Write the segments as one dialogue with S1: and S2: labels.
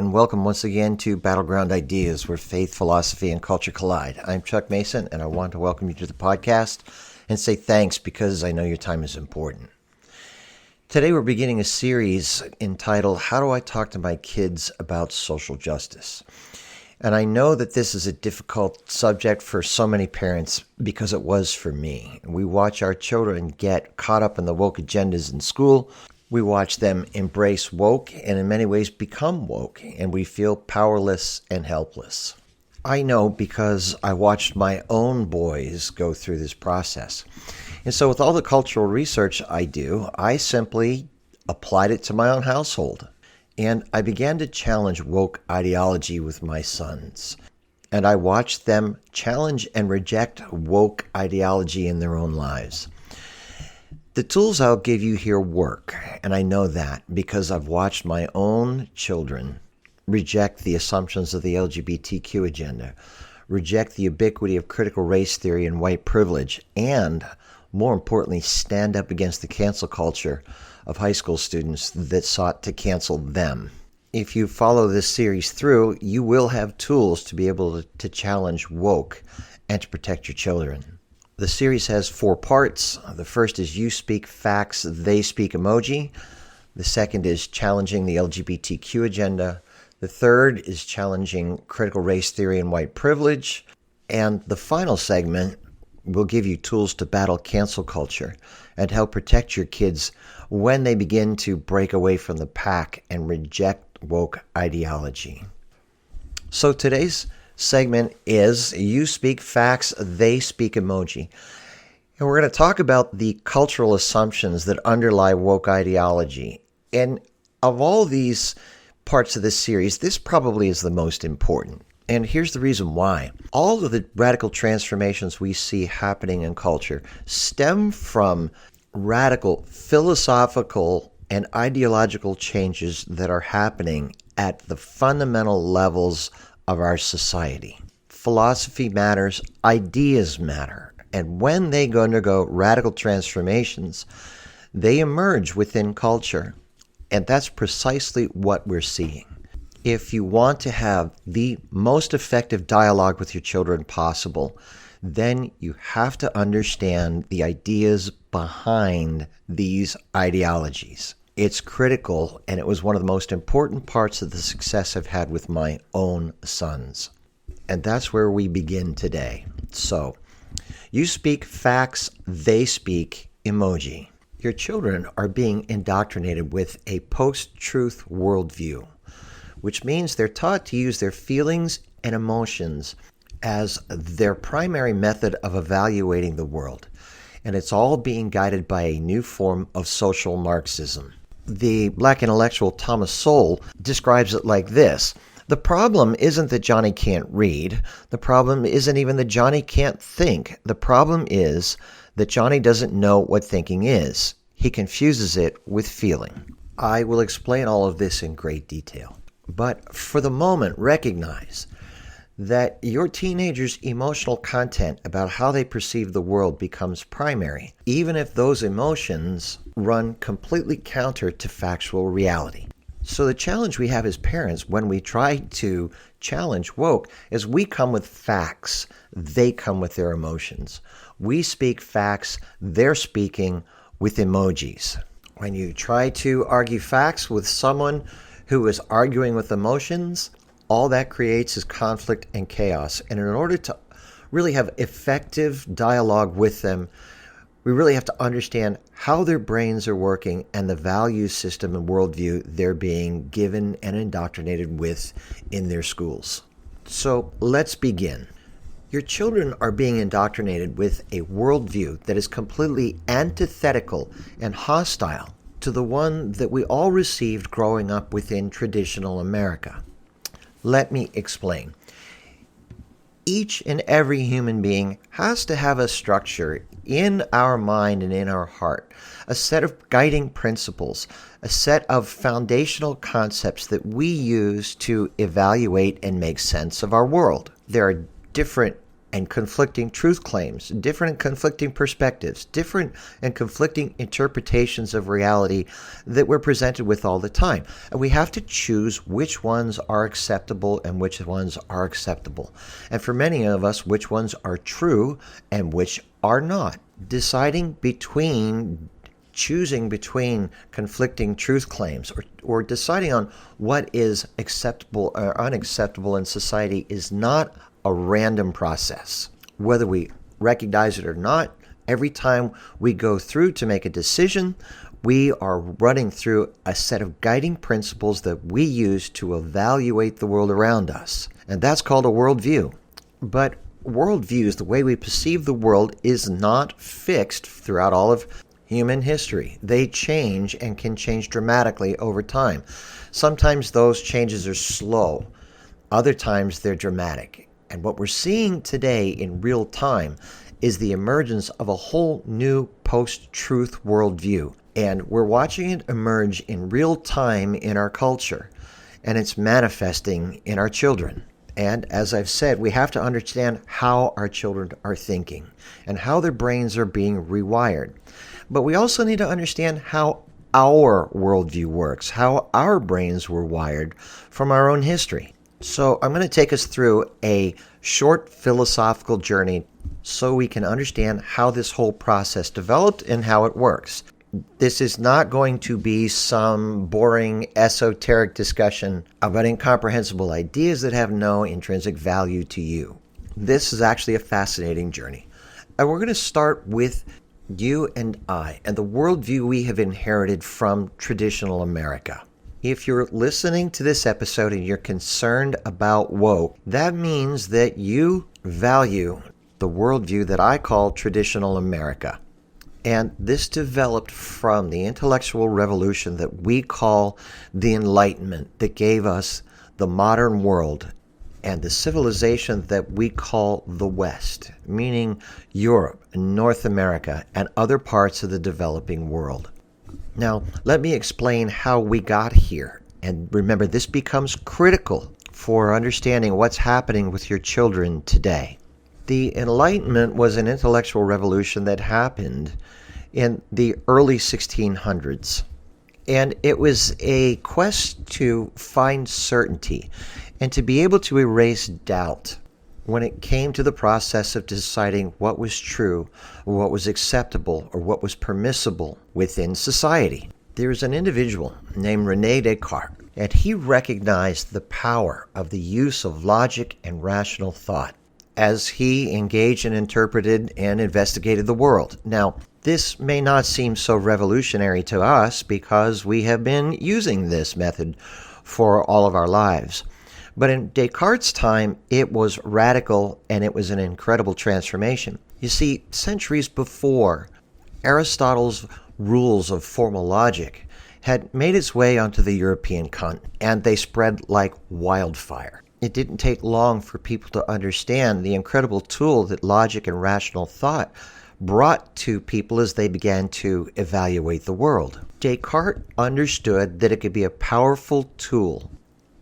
S1: and welcome once again to Battleground Ideas, where faith, philosophy, and culture collide. I'm Chuck Mason, and I want to welcome you to the podcast and say thanks because I know your time is important. Today we're beginning a series entitled, How Do I Talk to My Kids About Social Justice? And I know that this is a difficult subject for so many parents because it was for me. We watch our children get caught up in the woke agendas in school. We watch them embrace woke and in many ways become woke, and we feel powerless and helpless. I know because I watched my own boys go through this process. And so with all the cultural research I do, I simply applied it to my own household. And I began to challenge woke ideology with my sons. And I watched them challenge and reject woke ideology in their own lives. The tools I'll give you here work, and I know that because I've watched my own children reject the assumptions of the LGBTQ agenda, reject the ubiquity of critical race theory and white privilege, and, more importantly, stand up against the cancel culture of high school students that sought to cancel them. If you follow this series through, you will have tools to be able to challenge woke and to protect your children. The series has 4 parts. The first is You Speak Facts, They Speak Emoji. The second is Challenging the LGBTQ Agenda. The third is Challenging Critical Race Theory and White Privilege. And the final segment will give you tools to battle cancel culture and help protect your kids when they begin to break away from the pack and reject woke ideology. So today's segment is You Speak Facts, They Speak Emoji. And we're going to talk about the cultural assumptions that underlie woke ideology. And of all these parts of this series, this probably is the most important. And here's the reason why. All of the radical transformations we see happening in culture stem from radical philosophical and ideological changes that are happening at the fundamental levels of our society. Philosophy matters, ideas matter, and when they undergo radical transformations, they emerge within culture, and that's precisely what we're seeing. If you want to have the most effective dialogue with your children possible, then you have to understand the ideas behind these ideologies. It's critical, and it was one of the most important parts of the success I've had with my own sons. And that's where we begin today. So, you speak facts, they speak emoji. Your children are being indoctrinated with a post-truth worldview, which means they're taught to use their feelings and emotions as their primary method of evaluating the world. And it's all being guided by a new form of social Marxism. The black intellectual Thomas Sowell describes it like this. The problem isn't that Johnny can't read. The problem isn't even that Johnny can't think. The problem is that Johnny doesn't know what thinking is. He confuses it with feeling. I will explain all of this in great detail. But for the moment, recognize that your teenager's emotional content about how they perceive the world becomes primary, even if those emotions run completely counter to factual reality. So the challenge we have as parents when we try to challenge woke is we come with facts, they come with their emotions. We speak facts, they're speaking with emojis. When you try to argue facts with someone who is arguing with emotions, all that creates is conflict and chaos. And in order to really have effective dialogue with them, we really have to understand how their brains are working and the value system and worldview they're being given and indoctrinated with in their schools. So let's begin. Your children are being indoctrinated with a worldview that is completely antithetical and hostile to the one that we all received growing up within traditional America. Let me explain. Each and every human being has to have a structure in our mind and in our heart, a set of guiding principles, a set of foundational concepts that we use to evaluate and make sense of our world. There are different and conflicting truth claims, different and conflicting perspectives, different and conflicting interpretations of reality that we're presented with all the time. And we have to choose which ones are acceptable and which ones are acceptable. And for many of us, which ones are true and which are not. Choosing between conflicting truth claims or deciding on what is acceptable or unacceptable in society is not a random process. Whether we recognize it or not, every time we go through to make a decision, we are running through a set of guiding principles that we use to evaluate the world around us. And that's called a worldview. But worldviews, the way we perceive the world, is not fixed throughout all of human history. They change and can change dramatically over time. Sometimes those changes are slow. Other times they're dramatic. And what we're seeing today in real time is the emergence of a whole new post-truth worldview. And we're watching it emerge in real time in our culture. And it's manifesting in our children. And as I've said, we have to understand how our children are thinking and how their brains are being rewired. But we also need to understand how our worldview works, how our brains were wired from our own history. So I'm going to take us through a short philosophical journey so we can understand how this whole process developed and how it works. This is not going to be some boring esoteric discussion about incomprehensible ideas that have no intrinsic value to you. This is actually a fascinating journey. And we're going to start with you and I and the worldview we have inherited from traditional America. If you're listening to this episode and you're concerned about woke, that means that you value the worldview that I call traditional America. And this developed from the intellectual revolution that we call the Enlightenment, that gave us the modern world, and the civilization that we call the West, meaning Europe, North America, and other parts of the developing world. Now, let me explain how we got here. And remember, this becomes critical for understanding what's happening with your children today. The Enlightenment was an intellectual revolution that happened in the early 1600s. And it was a quest to find certainty and to be able to erase doubt when it came to the process of deciding what was true, or what was acceptable, or what was permissible within society. There was an individual named René Descartes, and he recognized the power of the use of logic and rational thought as he engaged and interpreted and investigated the world. Now, this may not seem so revolutionary to us because we have been using this method for all of our lives. But in Descartes' time, it was radical and it was an incredible transformation. You see, centuries before, Aristotle's rules of formal logic had made its way onto the European continent, and they spread like wildfire. It didn't take long for people to understand the incredible tool that logic and rational thought brought to people as they began to evaluate the world. Descartes understood that it could be a powerful tool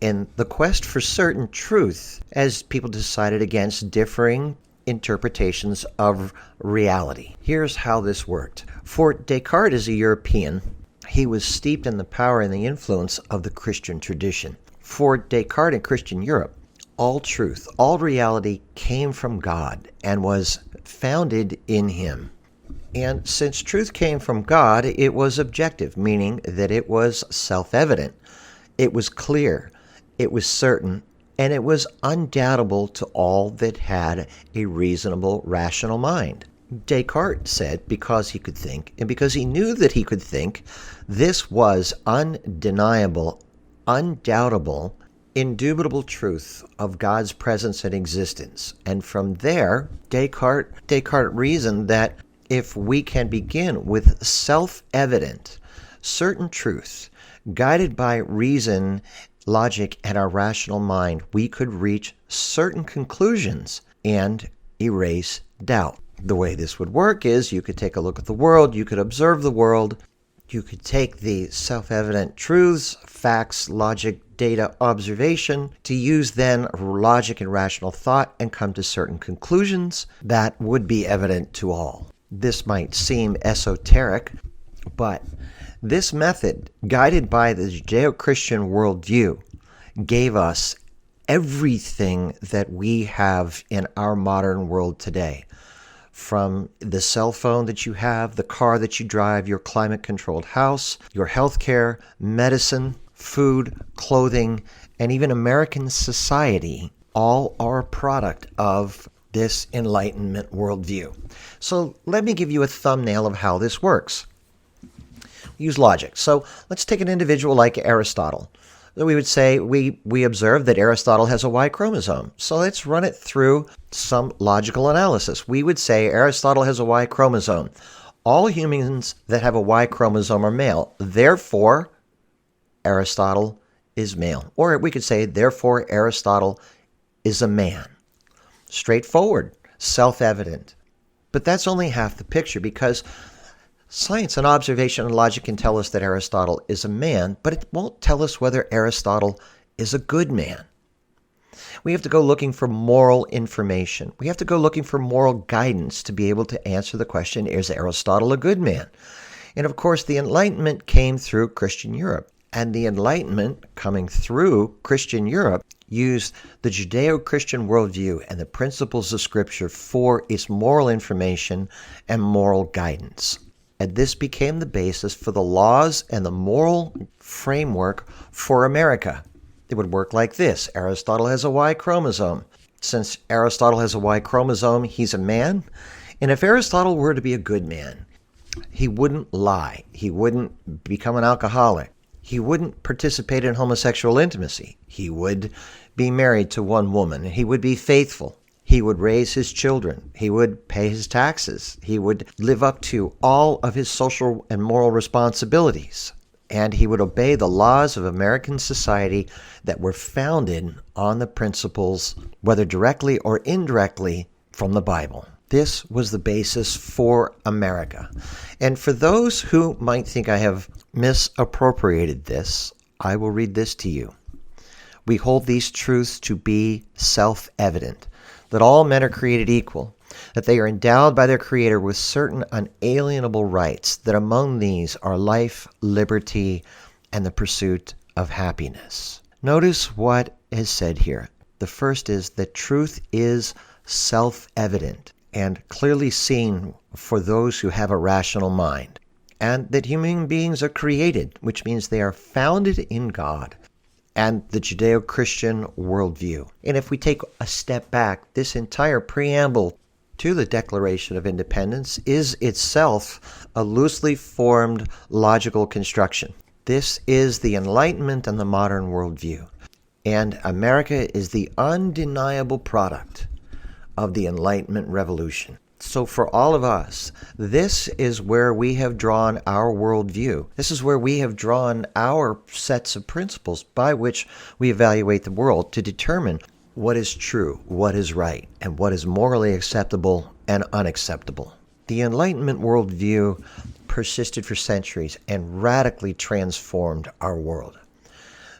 S1: in the quest for certain truth as people decided against differing interpretations of reality. Here's how this worked. For Descartes as a European, he was steeped in the power and the influence of the Christian tradition. For Descartes in Christian Europe, all truth, all reality came from God and was founded in him. And since truth came from God, it was objective, meaning that it was self-evident, it was clear, it was certain, and it was undoubtable to all that had a reasonable, rational mind. Descartes said because he could think, and because he knew that he could think, this was undeniable, undoubtable, indubitable truth of God's presence and existence. And from there, Descartes reasoned that if we can begin with self-evident, certain truth, guided by reason, logic, and our rational mind, we could reach certain conclusions and erase doubt. The way this would work is you could take a look at the world, you could observe the world, You could take the self-evident truths, facts, logic, data, observation, to use then logic and rational thought and come to certain conclusions that would be evident to all. This might seem esoteric, but this method, guided by the Judeo-Christian worldview, gave us everything that we have in our modern world today. From the cell phone that you have, the car that you drive, your climate-controlled house, your healthcare, medicine, food, clothing, and even American society, all are a product of this Enlightenment worldview. So let me give you a thumbnail of how this works. Use logic. So let's take an individual like Aristotle. We would say we observe that Aristotle has a Y chromosome. So let's run it through some logical analysis. We would say Aristotle has a Y chromosome. All humans that have a Y chromosome are male. Therefore, Aristotle is male. Or we could say, therefore, Aristotle is a man. Straightforward, self-evident. But that's only half the picture, because science and observation and logic can tell us that Aristotle is a man, but it won't tell us whether Aristotle is a good man. We have to go looking for moral information. We have to go looking for moral guidance to be able to answer the question, is Aristotle a good man? And of course, the Enlightenment came through Christian Europe. And the Enlightenment coming through Christian Europe used the Judeo-Christian worldview and the principles of Scripture for its moral information and moral guidance. And this became the basis for the laws and the moral framework for America. It would work like this. Aristotle has a Y chromosome. Since Aristotle has a Y chromosome, he's a man. And if Aristotle were to be a good man, he wouldn't lie. He wouldn't become an alcoholic. He wouldn't participate in homosexual intimacy. He would be married to one woman. He would be faithful. He would raise his children. He would pay his taxes. He would live up to all of his social and moral responsibilities. And he would obey the laws of American society that were founded on the principles, whether directly or indirectly, from the Bible. This was the basis for America. And for those who might think I have misappropriated this, I will read this to you. We hold these truths to be self-evident, that all men are created equal, that they are endowed by their Creator with certain unalienable rights, that among these are life, liberty, and the pursuit of happiness. Notice what is said here. The first is that truth is self-evident and clearly seen for those who have a rational mind, and that human beings are created, which means they are founded in God and the Judeo-Christian worldview. And if we take a step back, this entire preamble to the Declaration of Independence is itself a loosely formed logical construction. This is the Enlightenment and the modern worldview. And America is the undeniable product of the Enlightenment revolution. So for all of us, this is where we have drawn our worldview. This is where we have drawn our sets of principles by which we evaluate the world to determine what is true, what is right, and what is morally acceptable and unacceptable. The Enlightenment worldview persisted for centuries and radically transformed our world.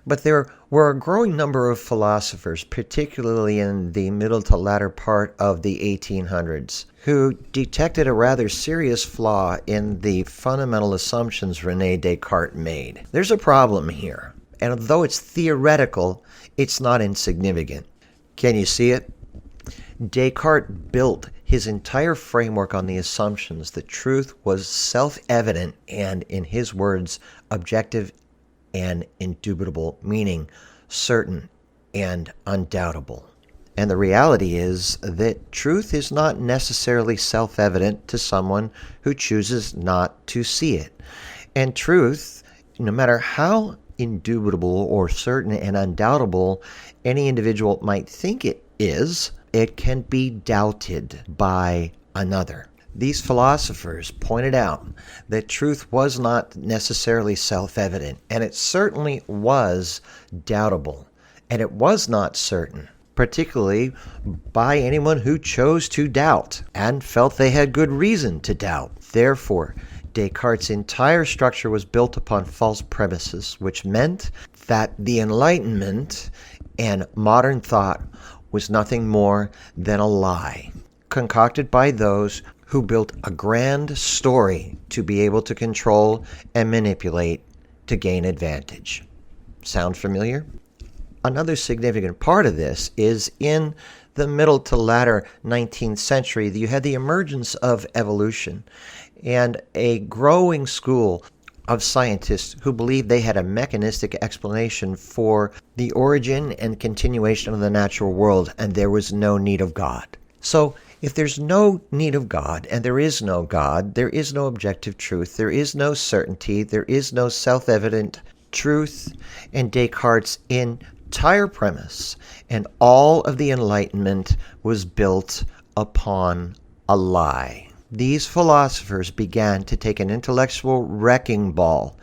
S1: But there were a growing number of philosophers, particularly in the middle to latter part of the 1800s, who detected a rather serious flaw in the fundamental assumptions René Descartes made. There's a problem here, and although it's theoretical, it's not insignificant. Can you see it? Descartes built his entire framework on the assumptions that truth was self-evident and, in his words, objective and indubitable, meaning certain and undoubtable. And the reality is that truth is not necessarily self-evident to someone who chooses not to see it. And truth, no matter how indubitable or certain and undoubtable any individual might think it is, it can be doubted by another. These philosophers pointed out that truth was not necessarily self-evident, and it certainly was doubtable, and it was not certain, particularly by anyone who chose to doubt and felt they had good reason to doubt. Therefore, Descartes' entire structure was built upon false premises, which meant that the Enlightenment and modern thought was nothing more than a lie, concocted by those who built a grand story to be able to control and manipulate to gain advantage. Sound familiar? Another significant part of this is in the middle to latter 19th century, you had the emergence of evolution and a growing school of scientists who believed they had a mechanistic explanation for the origin and continuation of the natural world, and there was no need of God. So, if there's no need of God, and there is no God, there is no objective truth, there is no certainty, there is no self-evident truth, and Descartes' entire premise and all of the Enlightenment was built upon a lie. These philosophers began to take an intellectual wrecking ball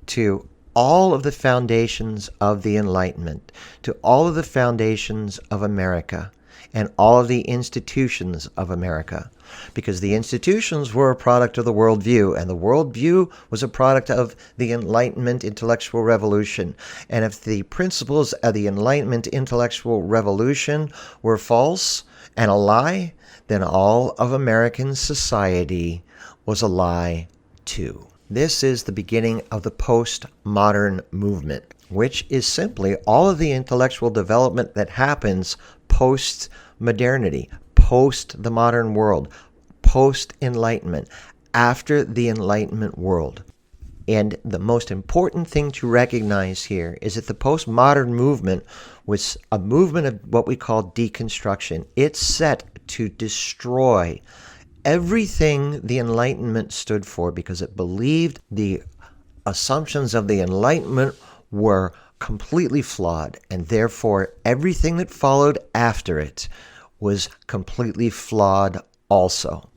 S1: to all of the foundations of the Enlightenment, to all of the foundations of America, and all of the institutions of America. Because the institutions were a product of the worldview, and the worldview was a product of the Enlightenment intellectual revolution. And if the principles of the Enlightenment intellectual revolution were false and a lie, then all of American society was a lie too. This is the beginning of the postmodern movement, which is simply all of the intellectual development that happens post-modernity, post the modern world, post-Enlightenment, after the Enlightenment world. And the most important thing to recognize here is that the postmodern movement was a movement of what we call deconstruction. It's set to destroy everything the Enlightenment stood for because it believed the assumptions of the Enlightenment were completely flawed, and therefore everything that followed after it was completely flawed also.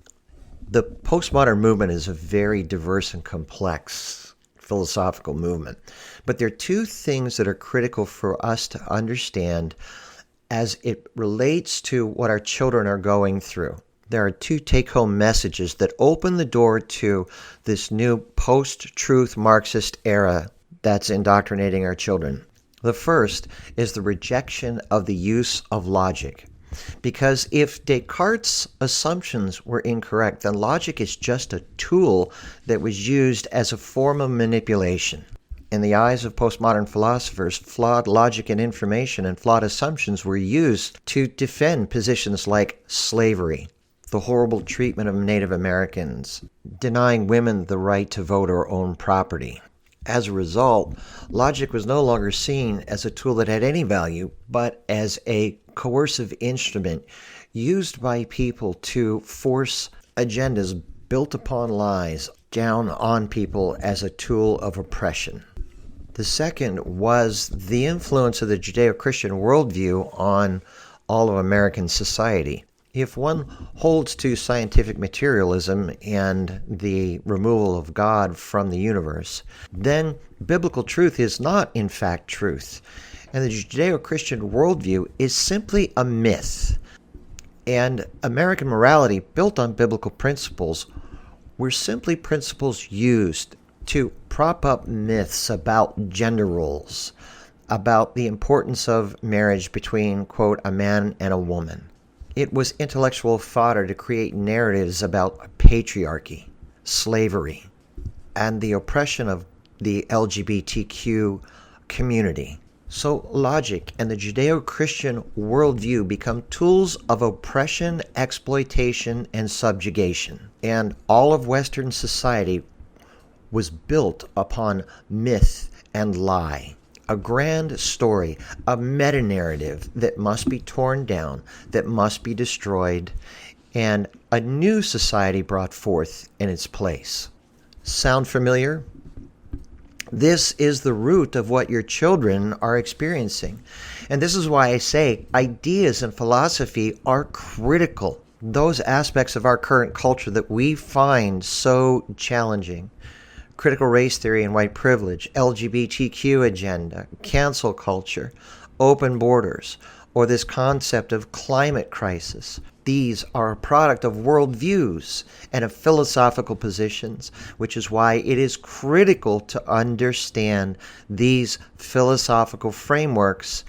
S1: The postmodern movement is a very diverse and complex philosophical movement, but there are two things that are critical for us to understand as it relates to what our children are going through. There are two take-home messages that open the door to this new post-truth Marxist era that's indoctrinating our children. The first is the rejection of the use of logic. Because if Descartes' assumptions were incorrect, then logic is just a tool that was used as a form of manipulation. In the eyes of postmodern philosophers, flawed logic and information and flawed assumptions were used to defend positions like slavery, the horrible treatment of Native Americans, denying women the right to vote or own property. As a result, logic was no longer seen as a tool that had any value, but as a coercive instrument used by people to force agendas built upon lies down on people as a tool of oppression. The second was the influence of the Judeo-Christian worldview on all of American society. If one holds to scientific materialism and the removal of God from the universe, then biblical truth is not, in fact, truth. And the Judeo-Christian worldview is simply a myth. And American morality, built on biblical principles, were simply principles used to prop up myths about gender roles, about the importance of marriage between, quote, a man and a woman. It was intellectual fodder to create narratives about patriarchy, slavery, and the oppression of the LGBTQ community. So logic and the Judeo-Christian worldview become tools of oppression, exploitation, and subjugation. And all of Western society was built upon myth and lie. A grand story, a meta-narrative that must be torn down, that must be destroyed, and a new society brought forth in its place. Sound familiar? This is the root of what your children are experiencing. And this is why I say ideas and philosophy are critical. Those aspects of our current culture that we find so challenging. Critical race theory and white privilege, LGBTQ agenda, cancel culture, open borders, or this concept of climate crisis. These are a product of worldviews and of philosophical positions, which is why it is critical to understand these philosophical frameworks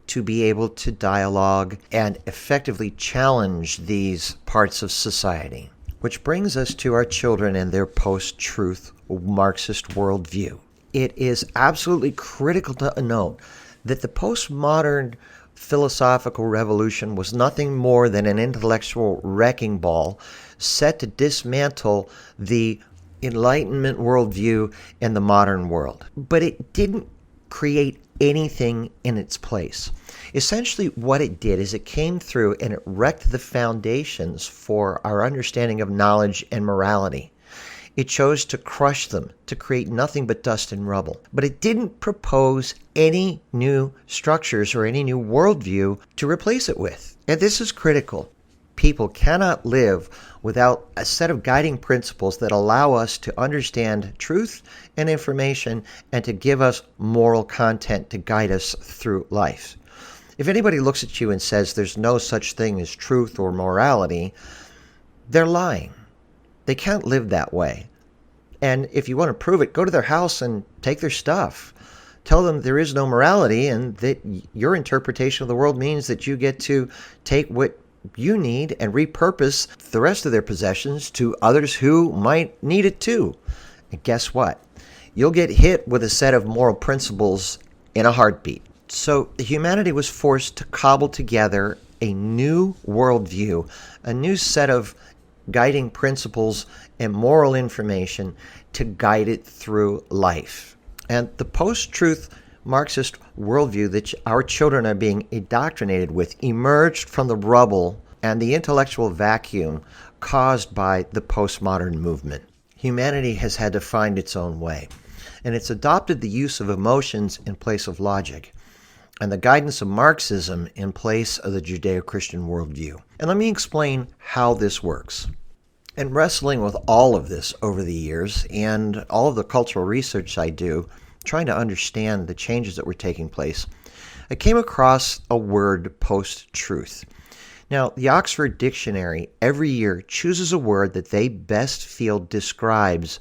S1: to be able to dialogue and effectively challenge these parts of society. Which brings us to our children and their post-truth Marxist worldview. It is absolutely critical to note that the postmodern philosophical revolution was nothing more than an intellectual wrecking ball set to dismantle the Enlightenment worldview in the modern world. But it didn't create anything in its place. Essentially, what it did is it came through and it wrecked the foundations for our understanding of knowledge and morality. It chose to crush them, to create nothing but dust and rubble. But it didn't propose any new structures or any new worldview to replace it with. And this is critical. People cannot live without a set of guiding principles that allow us to understand truth and information and to give us moral content to guide us through life. If anybody looks at you and says there's no such thing as truth or morality, they're lying. They can't live that way. And if you want to prove it, go to their house and take their stuff. Tell them there is no morality and that your interpretation of the world means that you get to take what you need and repurpose the rest of their possessions to others who might need it too. And guess what? You'll get hit with a set of moral principles in a heartbeat. So humanity was forced to cobble together a new worldview, a new set of guiding principles and moral information to guide it through life. And the post-truth Marxist worldview that our children are being indoctrinated with emerged from the rubble and the intellectual vacuum caused by the postmodern movement. Humanity has had to find its own way, and it's adopted the use of emotions in place of logic, and the guidance of Marxism in place of the Judeo-Christian worldview. And let me explain how this works. And wrestling with all of this over the years and all of the cultural research I do, trying to understand the changes that were taking place, I came across a word, post-truth. Now, the Oxford Dictionary every year chooses a word that they best feel describes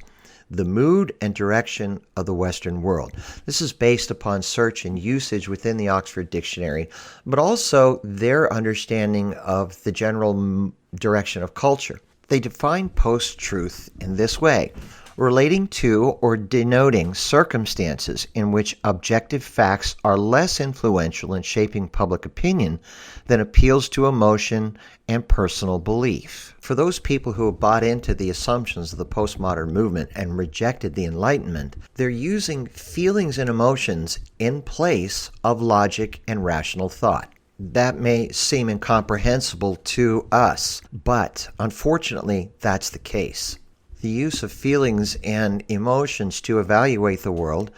S1: the mood and direction of the Western world. This is based upon search and usage within the Oxford Dictionary, but also their understanding of the general direction of culture. They define post-truth in this way: relating to or denoting circumstances in which objective facts are less influential in shaping public opinion than appeals to emotion and personal belief. For those people who have bought into the assumptions of the postmodern movement and rejected the Enlightenment, they're using feelings and emotions in place of logic and rational thought. That may seem incomprehensible to us, but unfortunately, that's the case. The use of feelings and emotions to evaluate the world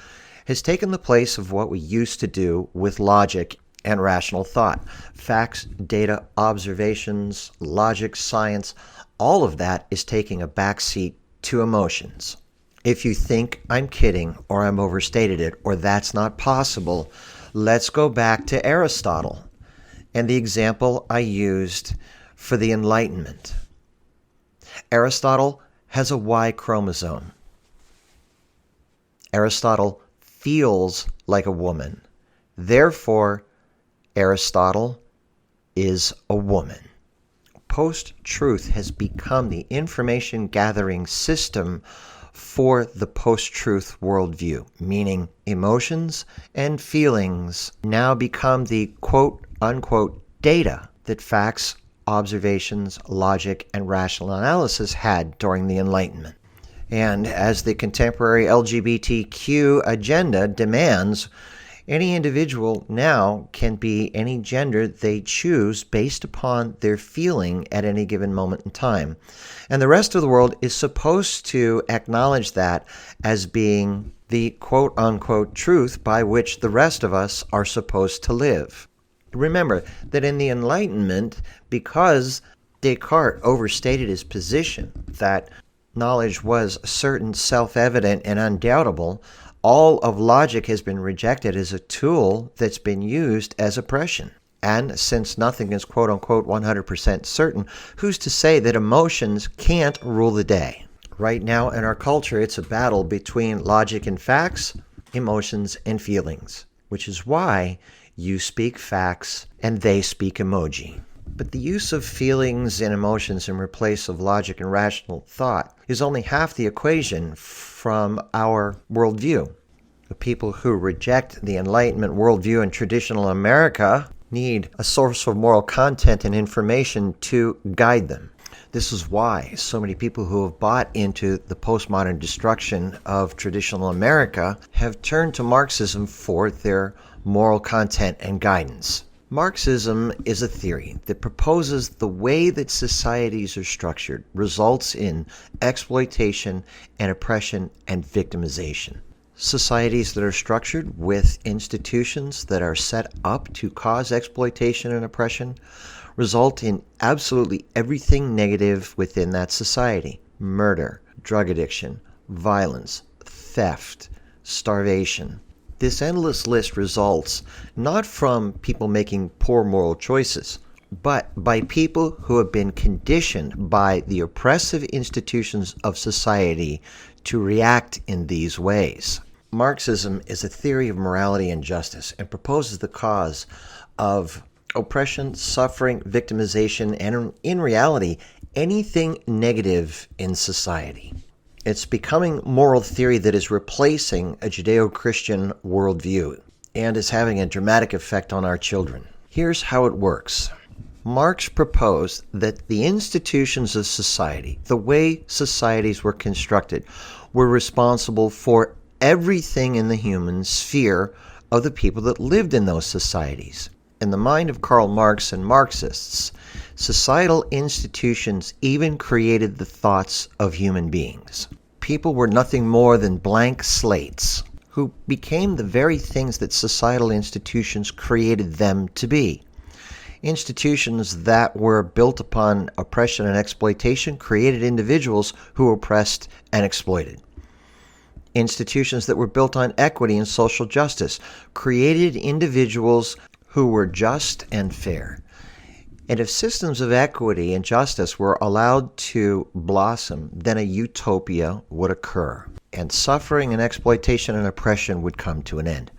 S1: has taken the place of what we used to do with logic and rational thought. Facts, data, observations, logic, science, all of that is taking a backseat to emotions. If you think I'm kidding or I'm overstated it or that's not possible, let's go back to Aristotle and the example I used for the Enlightenment. Aristotle has a Y chromosome. Aristotle feels like a woman. Therefore, Aristotle is a woman. Post-truth has become the information gathering system for the post-truth worldview, meaning emotions and feelings now become the quote-unquote data that facts, observations, logic, and rational analysis had during the Enlightenment. And as the contemporary LGBTQ agenda demands, any individual now can be any gender they choose based upon their feeling at any given moment in time. And the rest of the world is supposed to acknowledge that as being the quote-unquote truth by which the rest of us are supposed to live. Remember that in the Enlightenment, because Descartes overstated his position that knowledge was certain, self-evident, and undoubtable, all of logic has been rejected as a tool that's been used as oppression. And since nothing is quote-unquote 100% certain, who's to say that emotions can't rule the day? Right now in our culture, it's a battle between logic and facts, emotions and feelings, which is why you speak facts and they speak emoji. But the use of feelings and emotions in place of logic and rational thought is only half the equation from our worldview. The people who reject the Enlightenment worldview in traditional America need a source of moral content and information to guide them. This is why so many people who have bought into the postmodern destruction of traditional America have turned to Marxism for their moral content and guidance. Marxism is a theory that proposes the way that societies are structured results in exploitation and oppression and victimization. Societies that are structured with institutions that are set up to cause exploitation and oppression result in absolutely everything negative within that society: murder, drug addiction, violence, theft, starvation. This endless list results not from people making poor moral choices, but by people who have been conditioned by the oppressive institutions of society to react in these ways. Marxism is a theory of morality and justice and proposes the cause of oppression, suffering, victimization, and in reality, anything negative in society. It's becoming moral theory that is replacing a Judeo-Christian worldview and is having a dramatic effect on our children. Here's how it works. Marx proposed that the institutions of society, the way societies were constructed, were responsible for everything in the human sphere of the people that lived in those societies. In the mind of Karl Marx and Marxists, societal institutions even created the thoughts of human beings. People were nothing more than blank slates who became the very things that societal institutions created them to be. Institutions that were built upon oppression and exploitation created individuals who oppressed and exploited. Institutions that were built on equity and social justice created individuals who were just and fair. And if systems of equity and justice were allowed to blossom, then a utopia would occur, and suffering and exploitation and oppression would come to an end.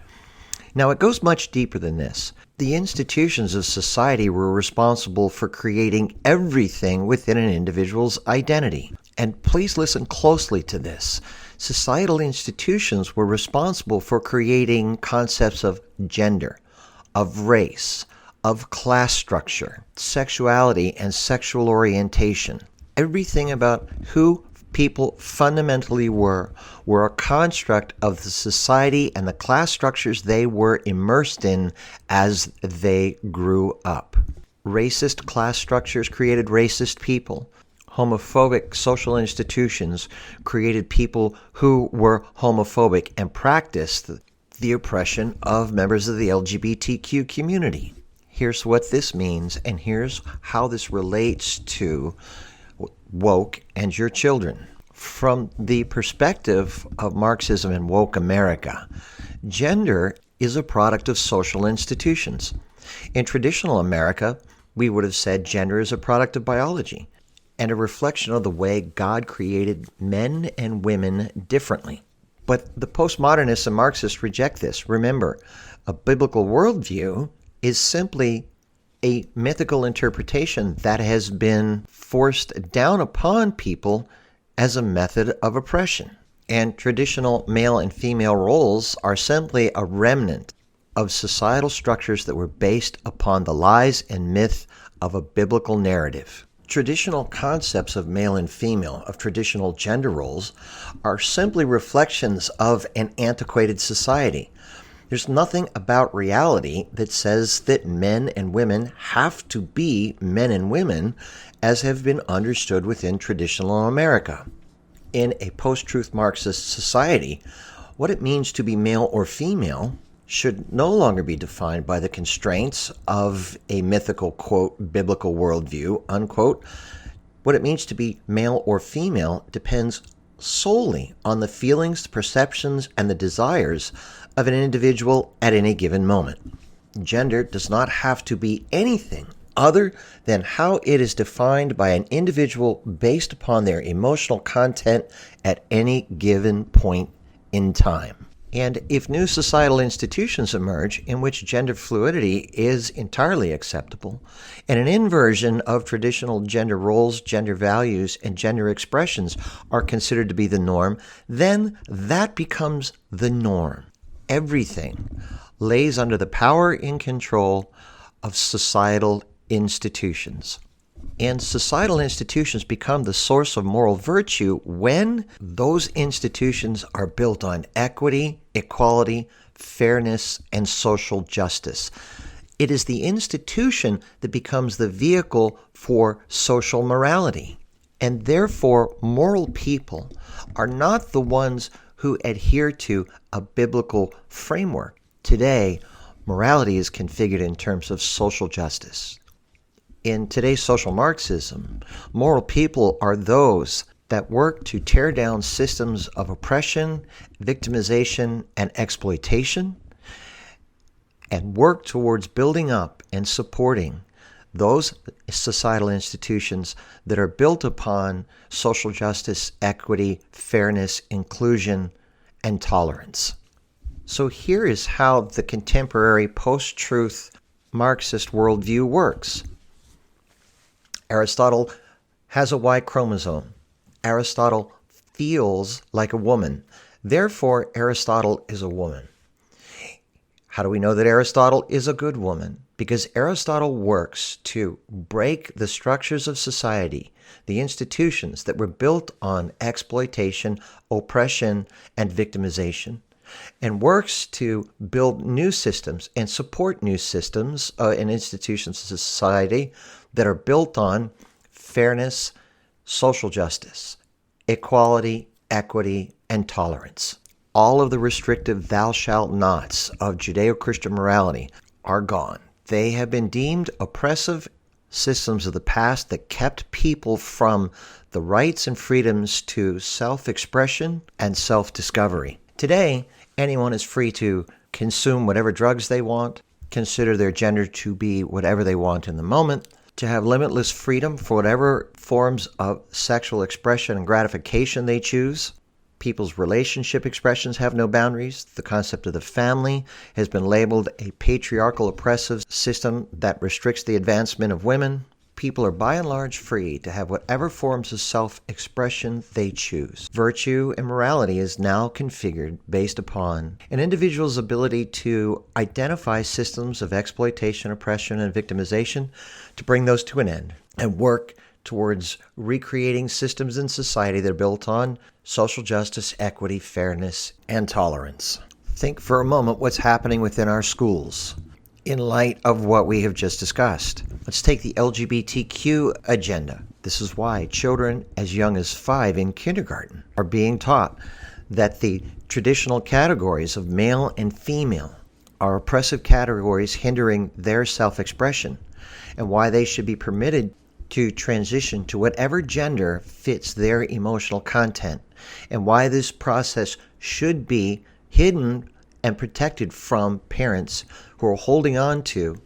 S1: Now, it goes much deeper than this. The institutions of society were responsible for creating everything within an individual's identity. And please listen closely to this. Societal institutions were responsible for creating concepts of gender, of race, of class structure, sexuality, and sexual orientation. Everything about who people fundamentally were a construct of the society and the class structures they were immersed in as they grew up. Racist class structures created racist people. Homophobic social institutions created people who were homophobic and practiced the oppression of members of the LGBTQ community. Here's what this means, and here's how this relates to woke and your children. From the perspective of Marxism and woke America, gender is a product of social institutions. In traditional America, we would have said gender is a product of biology and a reflection of the way God created men and women differently. But the postmodernists and Marxists reject this. Remember, a biblical worldview is simply a mythical interpretation that has been forced down upon people as a method of oppression. And traditional male and female roles are simply a remnant of societal structures that were based upon the lies and myth of a biblical narrative. Traditional concepts of male and female, of traditional gender roles, are simply reflections of an antiquated society. There's nothing about reality that says that men and women have to be men and women as have been understood within traditional America. In a post-truth Marxist society, what it means to be male or female should no longer be defined by the constraints of a mythical, quote, biblical worldview, unquote. What it means to be male or female depends solely on the feelings, perceptions, and the desires of an individual at any given moment. Gender does not have to be anything other than how it is defined by an individual based upon their emotional content at any given point in time. And if new societal institutions emerge in which gender fluidity is entirely acceptable, and an inversion of traditional gender roles, gender values, and gender expressions are considered to be the norm, then that becomes the norm. Everything lays under the power and control of societal institutions. And societal institutions become the source of moral virtue when those institutions are built on equity, equality, fairness, and social justice. It is the institution that becomes the vehicle for social morality. And therefore, moral people are not the ones who adhere to a biblical framework. Today, morality is configured in terms of social justice. In today's social Marxism, moral people are those that work to tear down systems of oppression, victimization, and exploitation, and work towards building up and supporting those societal institutions that are built upon social justice, equity, fairness, inclusion, and tolerance. So here is how the contemporary post-truth Marxist worldview works. Aristotle has a Y chromosome. Aristotle feels like a woman. Therefore, Aristotle is a woman. How do we know that Aristotle is a good woman? Because Aristotle works to break the structures of society, the institutions that were built on exploitation, oppression, and victimization, and works to build new systems and support new systems and institutions of society that are built on fairness, social justice, equality, equity, and tolerance. All of the restrictive thou shalt nots of Judeo-Christian morality are gone. They have been deemed oppressive systems of the past that kept people from the rights and freedoms to self-expression and self-discovery. Today, anyone is free to consume whatever drugs they want, consider their gender to be whatever they want in the moment, to have limitless freedom for whatever forms of sexual expression and gratification they choose. People's relationship expressions have no boundaries. The concept of the family has been labeled a patriarchal oppressive system that restricts the advancement of women. People are by and large free to have whatever forms of self-expression they choose. Virtue and morality is now configured based upon an individual's ability to identify systems of exploitation, oppression, and victimization, to bring those to an end, and work towards recreating systems in society that are built on social justice, equity, fairness, and tolerance. Think for a moment what's happening within our schools in light of what we have just discussed. Let's take the LGBTQ agenda. This is why children as young as 5 in kindergarten are being taught that the traditional categories of male and female are oppressive categories hindering their self-expression, and why they should be permitted to transition to whatever gender fits their emotional content, and why this process should be hidden and protected from parents who are holding on to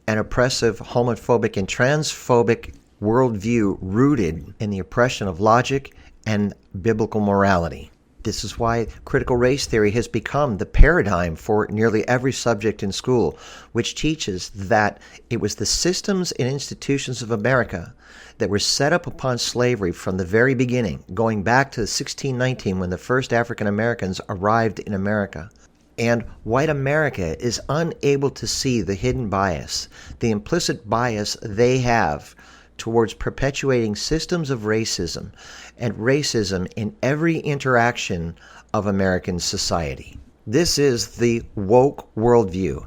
S1: an oppressive, homophobic, and transphobic worldview rooted in the oppression of logic and biblical morality. This is why critical race theory has become the paradigm for nearly every subject in school, which teaches that it was the systems and institutions of America that were set up upon slavery from the very beginning, going back to 1619 when the first African Americans arrived in America. And white America is unable to see the hidden bias, the implicit bias they have towards perpetuating systems of racism and racism in every interaction of American society. This is the woke worldview.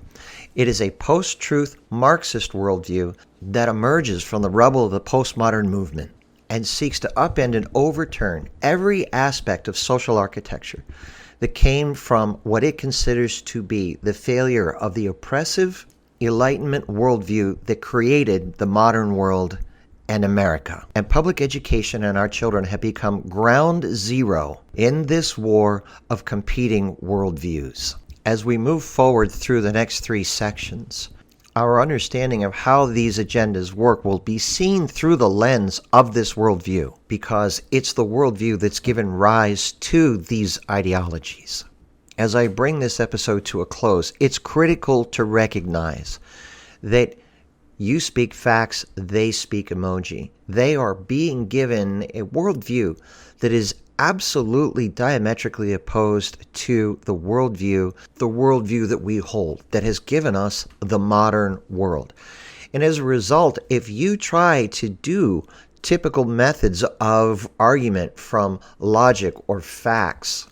S1: It is a post-truth Marxist worldview that emerges from the rubble of the postmodern movement and seeks to upend and overturn every aspect of social architecture that came from what it considers to be the failure of the oppressive Enlightenment worldview that created the modern world and America. And public education and our children have become ground zero in this war of competing worldviews. As we move forward through the next 3 sections, our understanding of how these agendas work will be seen through the lens of this worldview, because it's the worldview that's given rise to these ideologies. As I bring this episode to a close, it's critical to recognize that you speak facts, they speak emoji. They are being given a worldview that is absolutely diametrically opposed to the worldview that we hold, that has given us the modern world. And as a result, if you try to do typical methods of argument from logic or facts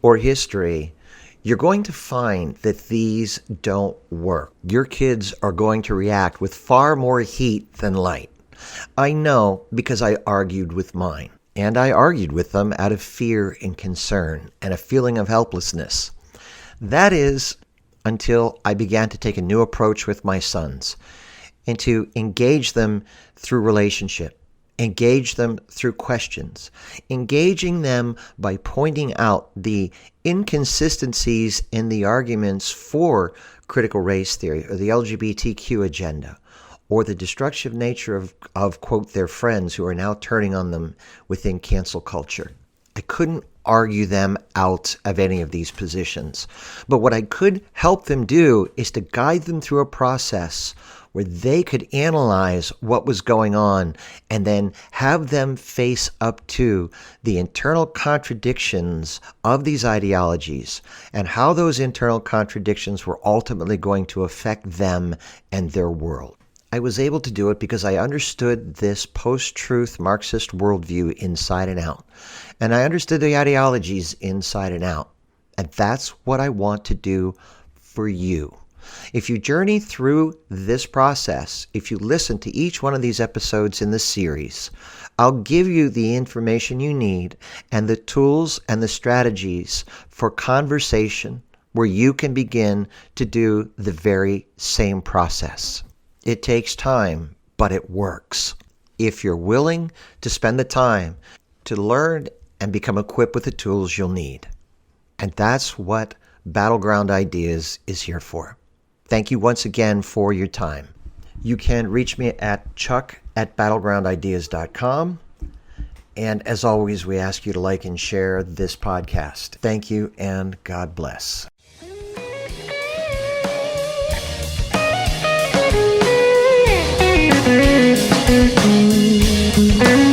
S1: or history, you're going to find that these don't work. Your kids are going to react with far more heat than light. I know because I argued with mine. And I argued with them out of fear and concern and a feeling of helplessness. That is until I began to take a new approach with my sons and to engage them through relationship, engage them through questions, engaging them by pointing out the inconsistencies in the arguments for critical race theory or the LGBTQ agenda, or the destructive nature of, quote, their friends who are now turning on them within cancel culture. I couldn't argue them out of any of these positions. But what I could help them do is to guide them through a process where they could analyze what was going on and then have them face up to the internal contradictions of these ideologies and how those internal contradictions were ultimately going to affect them and their world. I was able to do it because I understood this post-truth Marxist worldview inside and out. And I understood the ideologies inside and out. And that's what I want to do for you. If you journey through this process, if you listen to each one of these episodes in the series, I'll give you the information you need and the tools and the strategies for conversation where you can begin to do the very same process. It takes time, but it works. If you're willing to spend the time to learn and become equipped with the tools you'll need. And that's what Battleground Ideas is here for. Thank you once again for your time. You can reach me at chuck@battlegroundideas.com. And as always, we ask you to like and share this podcast. Thank you and God bless.
S2: Thank you.